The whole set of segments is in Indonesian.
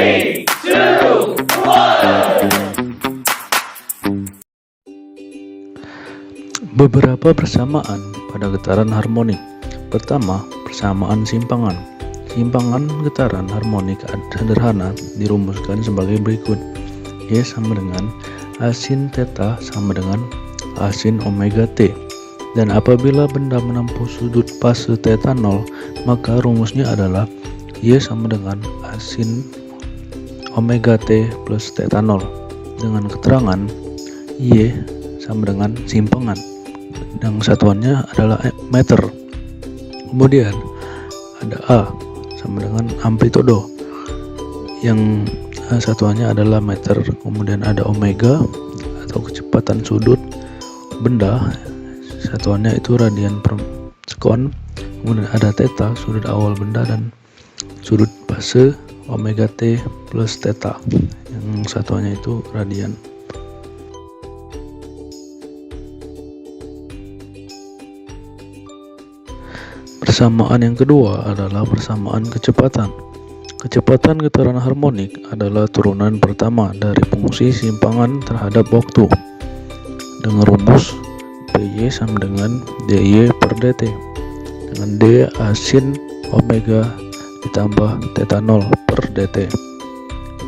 3, 2, 1. Beberapa persamaan pada getaran harmonik. Pertama, persamaan simpangan. Simpangan getaran harmonik sederhana dirumuskan sebagai berikut. Y sama dengan A sin theta sama dengan A sin omega T. Dan apabila benda menempuh sudut fase theta 0, maka rumusnya adalah Y sama dengan A sin omega T plus theta 0. Dengan keterangan Y sama dengan simpangan, yang satuannya adalah meter. Kemudian ada A sama dengan amplitudo, yang satuannya adalah meter. Kemudian ada omega atau kecepatan sudut benda, satuannya itu radian per sekon. Kemudian ada theta, sudut awal benda, dan sudut fase omega T plus theta, yang satuannya itu radian. Persamaan yang kedua adalah persamaan kecepatan. Kecepatan getaran harmonik adalah turunan pertama dari fungsi simpangan terhadap waktu dengan rumus PY sama dengan DY per dt, dengan D A sin omega ditambah theta 0 per dt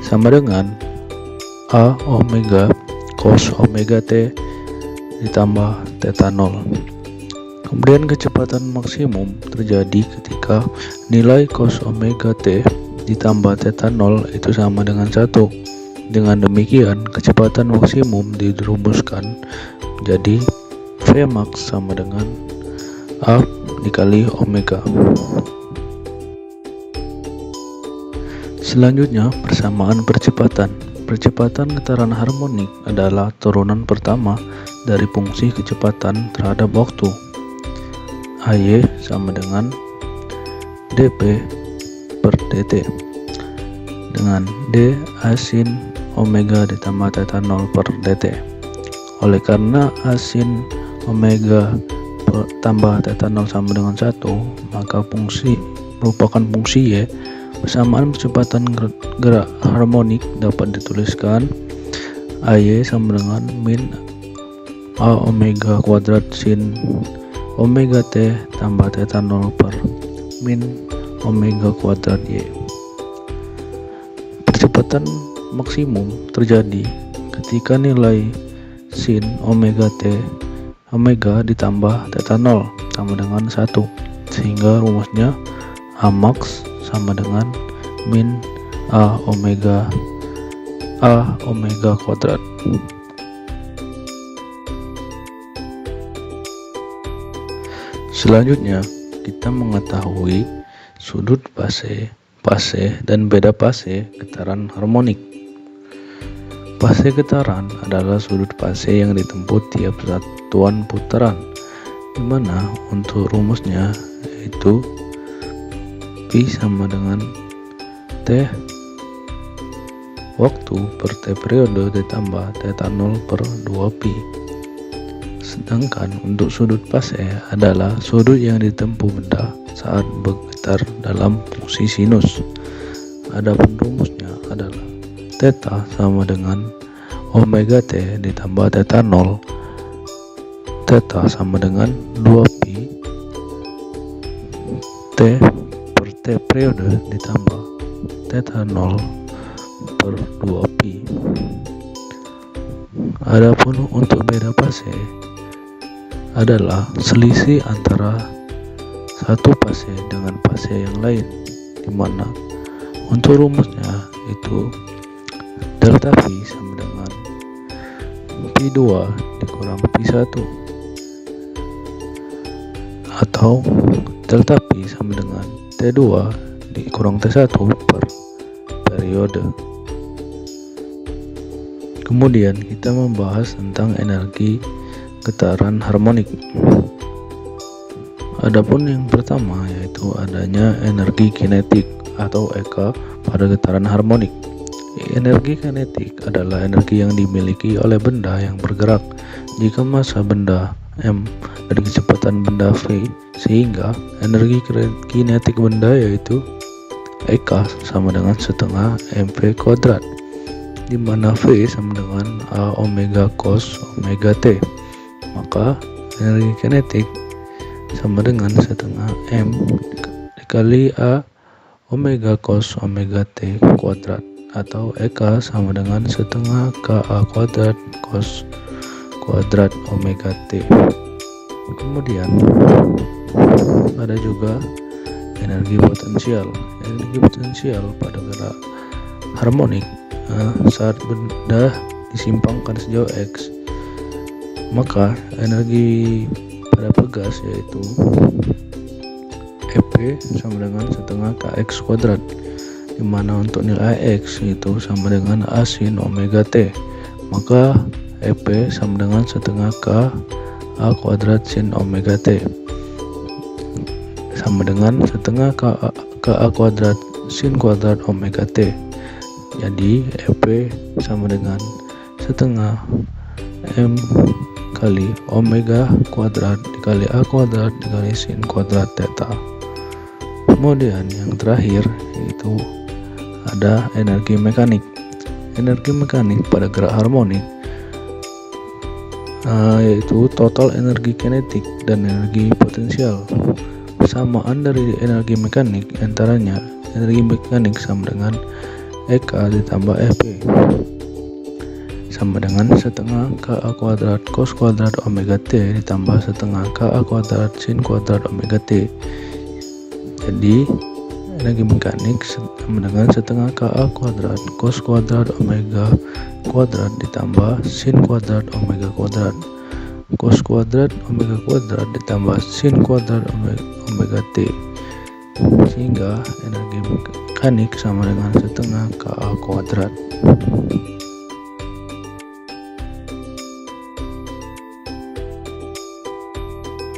sama dengan A omega cos omega T ditambah theta 0. Kemudian kecepatan maksimum terjadi ketika nilai cos omega T ditambah theta 0 itu sama dengan 1. Dengan demikian, kecepatan maksimum dirumuskan menjadi Vmax sama dengan A dikali omega. Selanjutnya, persamaan percepatan. Percepatan getaran harmonik adalah turunan pertama dari fungsi kecepatan terhadap waktu. AY sama dengan dP per dt, dengan D A sin omega ditambah theta 0 per dt. Oleh karena A sin omega tambah theta 0 sama dengan 1, maka fungsi merupakan fungsi Y. Persamaan percepatan gerak harmonik dapat dituliskan AY sama dengan min A omega kuadrat sin omega T tambah theta 0 per min omega kuadrat Y. Percepatan maksimum terjadi ketika nilai sin omega T omega ditambah theta 0 sama dengan 1, sehingga rumusnya A max sama dengan min A omega kuadrat. Selanjutnya, kita mengetahui sudut fase, dan beda fase getaran harmonik. Fase getaran adalah sudut fase yang ditempuh tiap satuan putaran, di mana untuk rumusnya yaitu Pi sama dengan T waktu per T periode ditambah theta 0 per 2pi. Sedangkan untuk sudut fase adalah sudut yang ditempuh benda saat bergetar dalam fungsi sinus. Adapun rumusnya adalah theta sama dengan omega T ditambah theta 0. Theta sama dengan 2pi T per T periode ditambah theta 0 per 2pi. Adapun untuk beda fase adalah selisih antara satu fase dengan fase yang lain, di mana untuk rumusnya itu delta V sama dengan Pi2 dikurang Pi1, atau delta P sama dengan T2 dikurang T1 per periode. Kemudian kita membahas tentang energi getaran harmonik. Adapun yang pertama yaitu adanya energi kinetik atau EK pada getaran harmonik. Energi kinetik adalah energi yang dimiliki oleh benda yang bergerak jika massa benda M dan kecepatan benda V, sehingga energi kinetik benda yaitu EK sama dengan setengah mv kuadrat, di mana V sama dengan A omega cos omega T. Maka energi kinetik sama dengan setengah M dikali A omega cos omega T kuadrat, atau EK sama dengan setengah KA kuadrat cos kuadrat omega T. Kemudian ada juga energi potensial. Energi potensial pada gerak harmonik saat benda disimpangkan sejauh X, maka energi pada pegas yaitu EP sama dengan setengah KX kuadrat, dimana untuk nilai X itu sama dengan A sin omega T, maka EP sama dengan setengah K A kuadrat sin omega T sama dengan setengah KA kuadrat sin kuadrat omega T. Jadi EP sama dengan setengah M kali omega kuadrat dikali A kuadrat dikali sin kuadrat theta. Kemudian yang terakhir yaitu ada energi mekanik. Energi mekanik pada gerak harmonik yaitu total energi kinetik dan energi potensial. Persamaan dari energi mekanik antaranya energi mekanik sama dengan EK ditambah EP sama dengan setengah KA kuadrat cos kuadrat omega T ditambah setengah KA kuadrat sin kuadrat omega T. Jadi energi mekanik sama dengan setengah KA kuadrat cos kuadrat omega kuadrat ditambah sin kuadrat omega kuadrat cos kuadrat omega kuadrat ditambah sin kuadrat omega T, sehingga energi mekanik sama dengan setengah KA kuadrat.